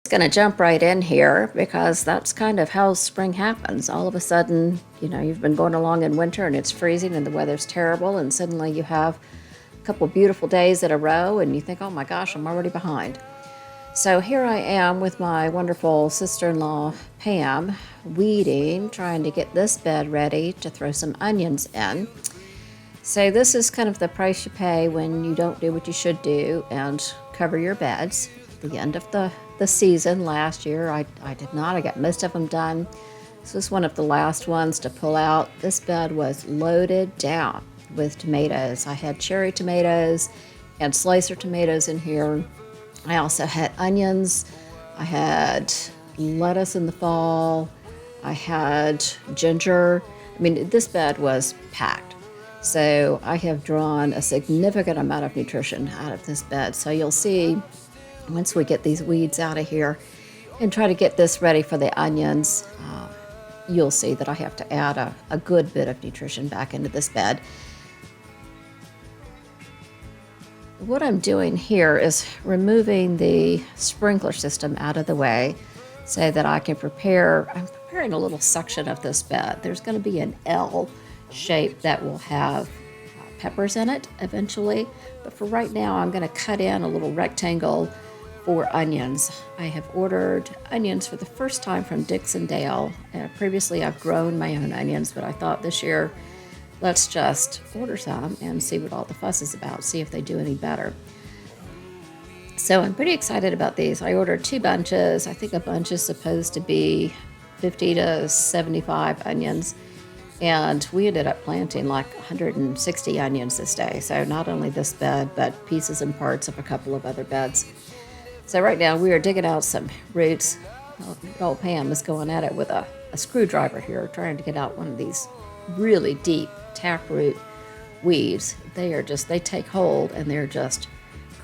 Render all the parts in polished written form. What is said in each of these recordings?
Going to jump right in here because that's kind of how spring happens. All of a sudden, you've been going along in winter and it's freezing and the weather's terrible, and suddenly you have a couple beautiful days in a row and you think, oh my gosh, I'm already behind. So here I am with my wonderful sister-in-law Pam, weeding, trying to get this bed ready to throw some onions in. So this is kind of the price you pay when you don't do what you should do and cover your beds. At the end of the season last year, I did not. I got most of them done. This was one of the last ones to pull out. This bed was loaded down with tomatoes. I had cherry tomatoes and slicer tomatoes in here. I also had onions. I had lettuce in the fall. I had ginger. I mean, this bed was packed. So I have drawn a significant amount of nutrition out of this bed. So you'll see once we get these weeds out of here and try to get this ready for the onions, you'll see that I have to add a good bit of nutrition back into this bed. What I'm doing here is removing the sprinkler system out of the way so that I'm preparing a little section of this bed. There's going to be an L shape that will have peppers in it eventually, but for right now I'm going to cut in a little rectangle for onions. I have ordered onions for the first time from Dixon Dale. Previously I've grown my own onions, but I thought this year let's just order some and see what all the fuss is about, see if they do any better. So I'm pretty excited about these. I ordered 2 bunches. I think a bunch is supposed to be 50 to 75 onions. And we ended up planting like 160 onions this day. So not only this bed, but pieces and parts of a couple of other beds. So right now we are digging out some roots. Old Pam is going at it with a screwdriver here, trying to get out one of these really deep taproot weeds. They take hold and they're just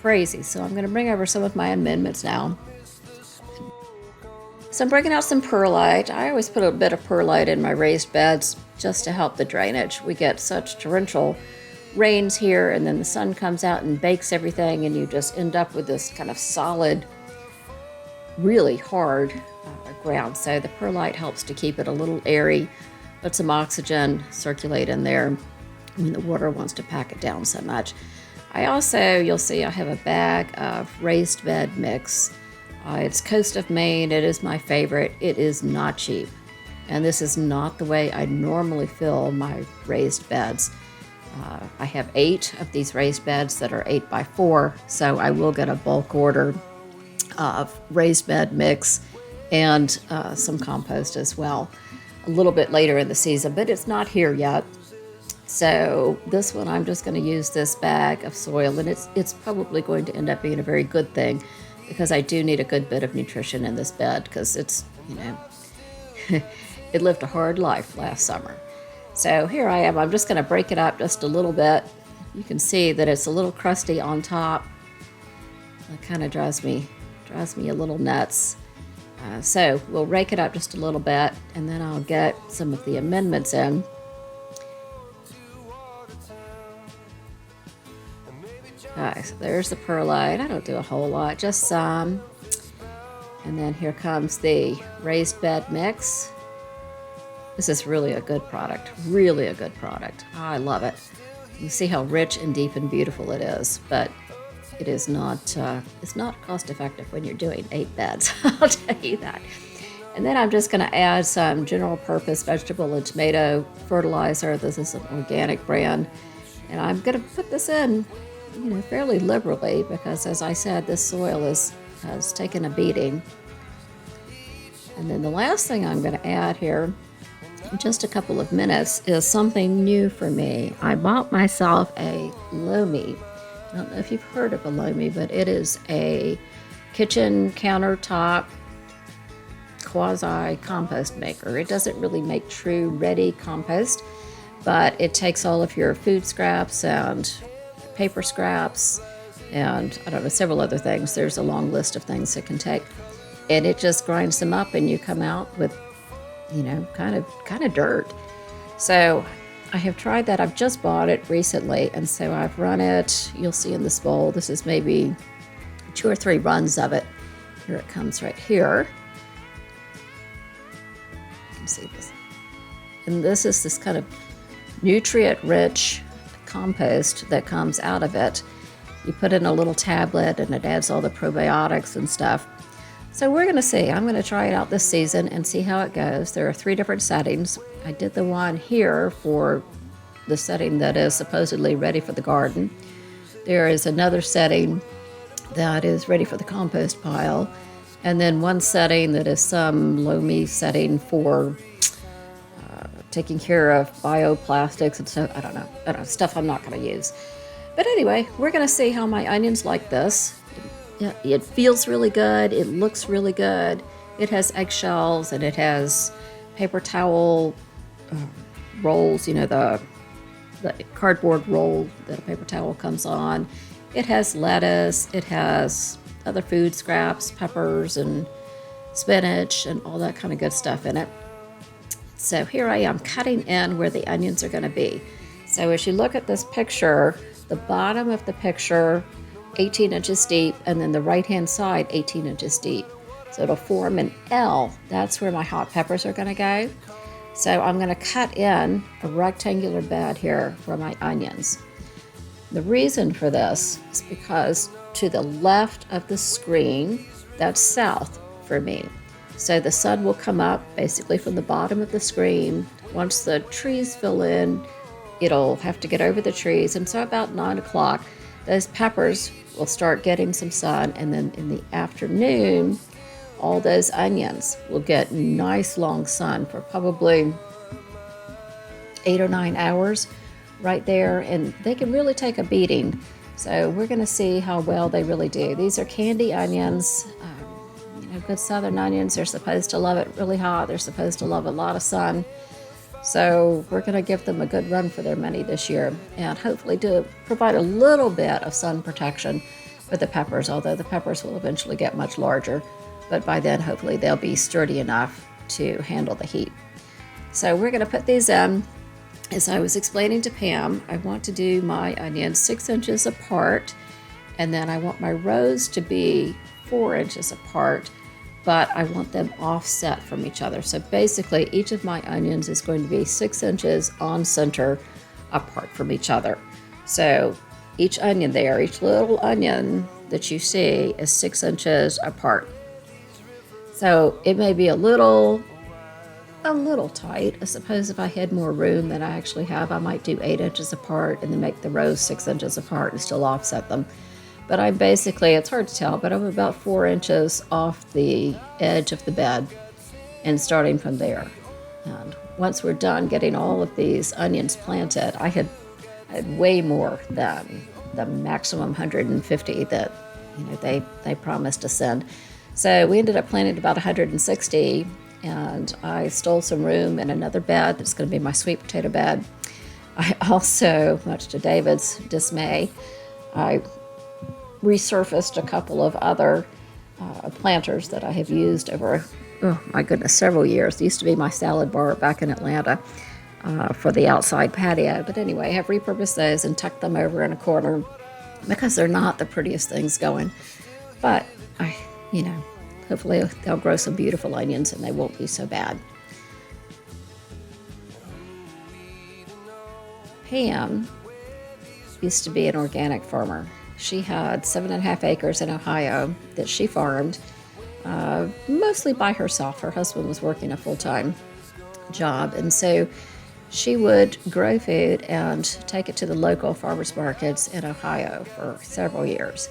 crazy. So I'm going to bring over some of my amendments now. So I'm breaking out some perlite. I always put a bit of perlite in my raised beds just to help the drainage. We get such torrential rains here, and then the sun comes out and bakes everything, and you just end up with this kind of solid, really hard ground. So the perlite helps to keep it a little airy, let some oxygen circulate in there when the water wants to pack it down so much. I also, you'll see I have a bag of raised bed mix. It's Coast of Maine. It is my favorite. It is not cheap. And this is not the way I normally fill my raised beds. I have 8 of these raised beds that are 8x4, so I will get a bulk order of raised bed mix and some compost as well a little bit later in the season, but it's not here yet. So this one, I'm just going to use this bag of soil, and it's probably going to end up being a very good thing, because I do need a good bit of nutrition in this bed, because it's, it lived a hard life last summer. So here I am. I'm just going to break it up just a little bit. You can see that it's a little crusty on top. It kind of drives me a little nuts. So we'll rake it up just a little bit, and then I'll get some of the amendments in. Okay, so there's the perlite. I don't do a whole lot, just some. And then here comes the raised bed mix. This is really a good product, really a good product. Oh, I love it. You see how rich and deep and beautiful it is, but it is not, it's not cost effective when you're doing 8 beds, I'll tell you that. And then I'm just gonna add some general purpose vegetable and tomato fertilizer. This is an organic brand. And I'm gonna put this in, fairly liberally, because as I said, this soil has taken a beating. And then the last thing I'm gonna add here in just a couple of minutes is something new for me. I bought myself a Lomi. I don't know if you've heard of a Lomi, but it is a kitchen countertop quasi compost maker. It doesn't really make true ready compost, but it takes all of your food scraps and paper scraps and several other things. There's a long list of things it can take, and it just grinds them up, and you come out with kind of dirt. So I have tried that. I've just bought it recently, and so I've run it. You'll see in this bowl, this is maybe 2 or 3 runs of it, Here it comes right here. You can see this. And this is this kind of nutrient-rich compost that comes out of it. You put in a little tablet and it adds all the probiotics and stuff. So we're going to see. I'm going to try it out this season and see how it goes. There are 3 different settings. I did the one here for the setting that is supposedly ready for the garden. There is another setting that is ready for the compost pile. And then one setting that is some loamy setting for taking care of bioplastics and stuff. I don't know, stuff I'm not going to use. But anyway, we're going to see how my onions like this. It feels really good. It looks really good. It has eggshells and it has paper towel rolls, you know, the cardboard roll that a paper towel comes on. It has lettuce. It has other food scraps, peppers and spinach and all that kind of good stuff in it. So here I am cutting in where the onions are going to be. So as you look at this picture, the bottom of the picture, 18 inches deep, and then the right-hand side, 18 inches deep. So it'll form an L. That's where my hot peppers are going to go. So I'm going to cut in a rectangular bed here for my onions. The reason for this is because to the left of the screen, that's south for me. So the sun will come up basically from the bottom of the screen. Once the trees fill in, it'll have to get over the trees. And so about 9 o'clock, those peppers will start getting some sun. And then in the afternoon, all those onions will get nice long sun for probably 8 or 9 hours right there. And they can really take a beating. So we're going to see how well they really do. These are candy onions. Good southern onions, they're supposed to love it really hot. They're supposed to love a lot of sun. So we're going to give them a good run for their money this year and hopefully to provide a little bit of sun protection for the peppers, although the peppers will eventually get much larger. But by then, hopefully, they'll be sturdy enough to handle the heat. So we're going to put these in. As I was explaining to Pam, I want to do my onions 6 inches apart, and then I want my rows to be 4 inches apart, but I want them offset from each other. So basically, each of my onions is going to be 6 inches on center apart from each other. So each onion there, each little onion that you see is 6 inches apart. So it may be a little tight. I suppose if I had more room than I actually have, I might do 8 inches apart and then make the rows 6 inches apart and still offset them. But I'm basically, it's hard to tell, but I'm about 4 inches off the edge of the bed and starting from there. And once we're done getting all of these onions planted, I had way more than the maximum 150 that they promised to send. So we ended up planting about 160, and I stole some room in another bed that's going to be my sweet potato bed. I also, much to David's dismay, I resurfaced a couple of other planters that I have used over, several years. It used to be my salad bar back in Atlanta for the outside patio. But anyway, I have repurposed those and tucked them over in a corner because they're not the prettiest things going. But, hopefully they'll grow some beautiful onions and they won't be so bad. Pam used to be an organic farmer. She had 7.5 acres in Ohio that she farmed, mostly by herself. Her husband was working a full-time job, and so she would grow food and take it to the local farmers markets in Ohio for several years.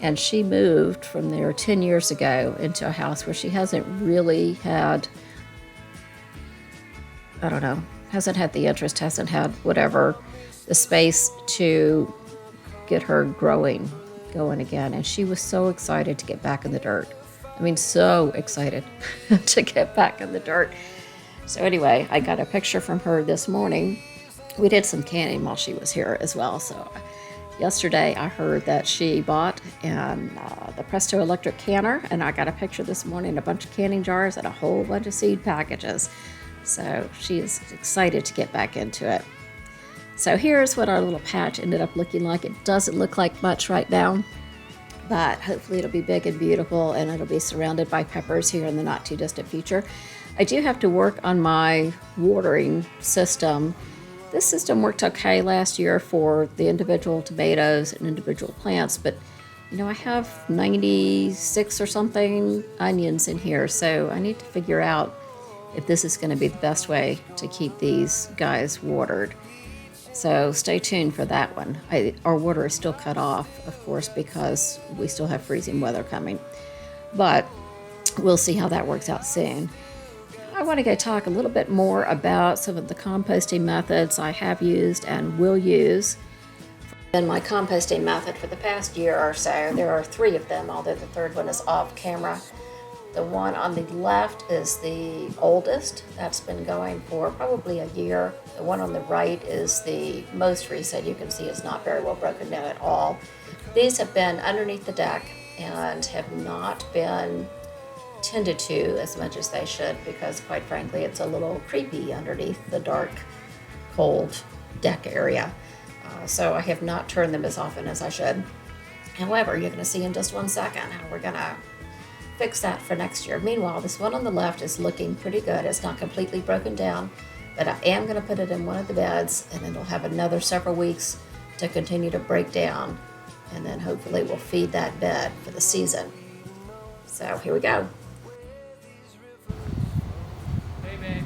And she moved from there 10 years ago into a house where she hasn't really had, hasn't had the interest, hasn't had the space to get her going again. And she was so excited to get back in the dirt. So excited to get back in the dirt. So anyway, I got a picture from her this morning. We did some canning while she was here as well. So yesterday I heard that she bought the Presto electric canner, and I got a picture this morning, a bunch of canning jars and a whole bunch of seed packages. So she is excited to get back into it. So here's what our little patch ended up looking like. It doesn't look like much right now, but hopefully it'll be big and beautiful, and it'll be surrounded by peppers here in the not too distant future. I do have to work on my watering system. This system worked okay last year for the individual tomatoes and individual plants, but you know, I have 96 or something onions in here, so I need to figure out if this is going to be the best way to keep these guys watered. So stay tuned for that one. Our water is still cut off, of course, because we still have freezing weather coming, but we'll see how that works out soon. I want to go talk a little bit more about some of the composting methods I have used and will use. In my composting method for the past year or so, there are 3 of them, although the third one is off camera. The one on the left is the oldest. That's been going for probably a year. The one on the right is the most recent. You can see it's not very well broken down at all. These have been underneath the deck and have not been tended to as much as they should, because quite frankly it's a little creepy underneath the dark, cold deck area. So I have not turned them as often as I should. However, you're going to see in just 1 second how we're going to fix that for next year. Meanwhile, this one on the left is looking pretty good. It's not completely broken down, but I am going to put it in one of the beds, and it'll have another several weeks to continue to break down, and then hopefully we'll feed that bed for the season. So here we go. Hey, babe.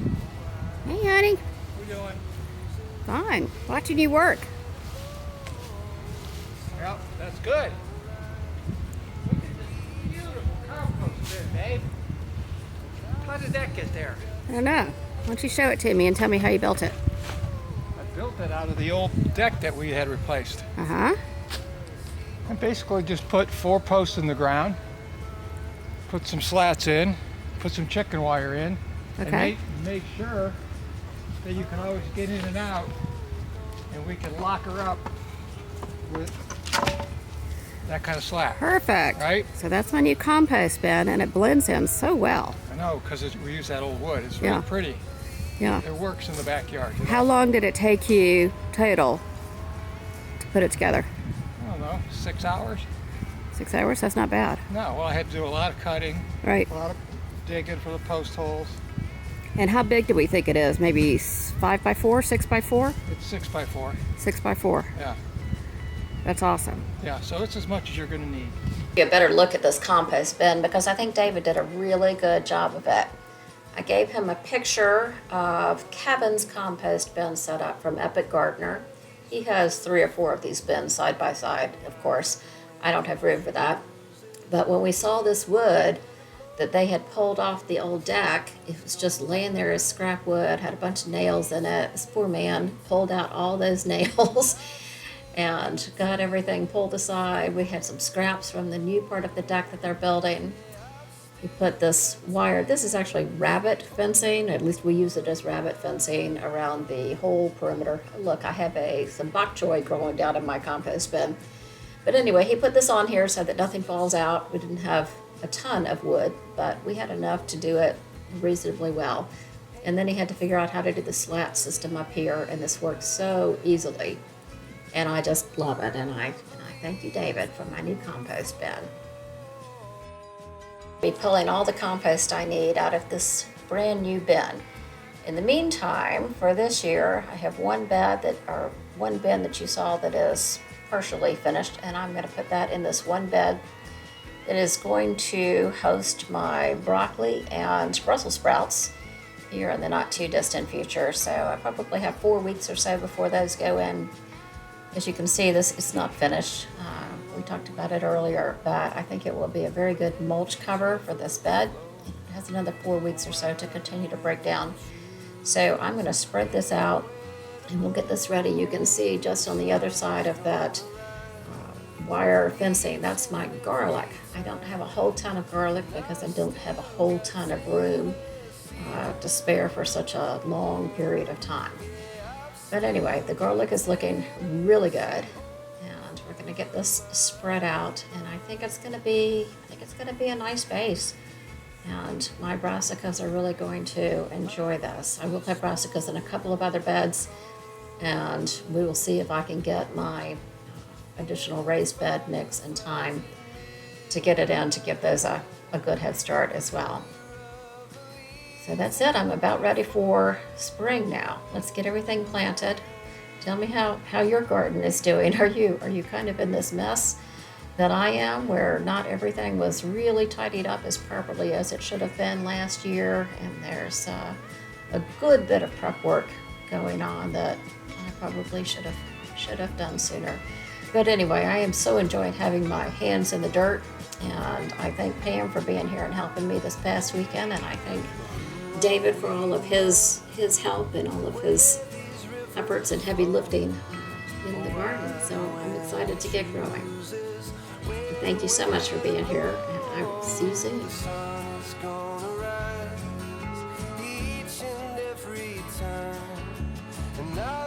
Hey, honey. What are you doing? Fine. Watching you work. Well, that's good. Look at this beautiful compost bin, babe. How did that get there? I don't know. Why don't you show it to me and tell me how you built it? I built it out of the old deck that we had replaced. Uh-huh. I basically just put 4 posts in the ground, put some slats in, put some chicken wire in, Okay. and make sure that you can always get in and out, and we can lock her up with that kind of slat. Perfect. Right? So that's my new compost bin, and it blends in so well. I know, because we use that old wood. It's really Yeah. pretty. Yeah. It works in the backyard. How long did it take you total to put it together? I don't know, 6 hours? 6 hours? That's not bad. No, well, I had to do a lot of cutting, Right. a lot of digging for the post holes. And how big do we think it is? Maybe 5x4, 6x4? It's 6x4. 6x4. Yeah, That's awesome. yeah. So it's as much as you're going to need. Get a better look at this compost bin, because I think David did a really good job of it. I gave him a picture of Kevin's compost bin set up from Epic Gardener. He has 3 or 4 of these bins side by side, of course. I don't have room for that. But when we saw this wood that they had pulled off the old deck, it was just laying there as scrap wood, had a bunch of nails in it. This poor man pulled out all those nails and got everything pulled aside. We had some scraps from the new part of the deck that they're building. We put this wire, this is actually rabbit fencing, at least we use it as rabbit fencing around the whole perimeter. Look, I have some bok choy growing down in my compost bin. But anyway, he put this on here so that nothing falls out. We didn't have a ton of wood, but we had enough to do it reasonably well. And then he had to figure out how to do the slat system up here, and this works so easily. And I just love it, and I thank you, David, for my new compost bin. I'll be pulling all the compost I need out of this brand new bin. In the meantime, for this year, I have one bin that you saw that is partially finished, and I'm going to put that in this one bed that is going to host my broccoli and Brussels sprouts here in the not too distant future. So I probably have 4 weeks or so before those go in. As you can see, this is not finished. We talked about it earlier, but I think it will be a very good mulch cover for this bed. It has another 4 weeks or so to continue to break down. So I'm going to spread this out, and we'll get this ready. You can see just on the other side of that wire fencing, that's my garlic. I don't have a whole ton of garlic because I don't have a whole ton of room to spare for such a long period of time. But anyway, the garlic is looking really good, and we're going to get this spread out, and I think it's going to be a nice base. And my brassicas are really going to enjoy this. I will have brassicas in a couple of other beds, and we will see if I can get my additional raised bed mix in time to get it in to give those a good head start as well. So that's it. I'm about ready for spring now. Let's get everything planted. Tell me how your garden is doing. Are you kind of in this mess that I am, where not everything was really tidied up as properly as it should have been last year, and there's a good bit of prep work going on that I probably should have done sooner. But anyway, I am so enjoying having my hands in the dirt, and I thank Pam for being here and helping me this past weekend, and I thank David for all of his help and all of his efforts and heavy lifting in the garden. So I'm excited to get growing. And thank you so much for being here, and I will see you soon. Each and every time, and I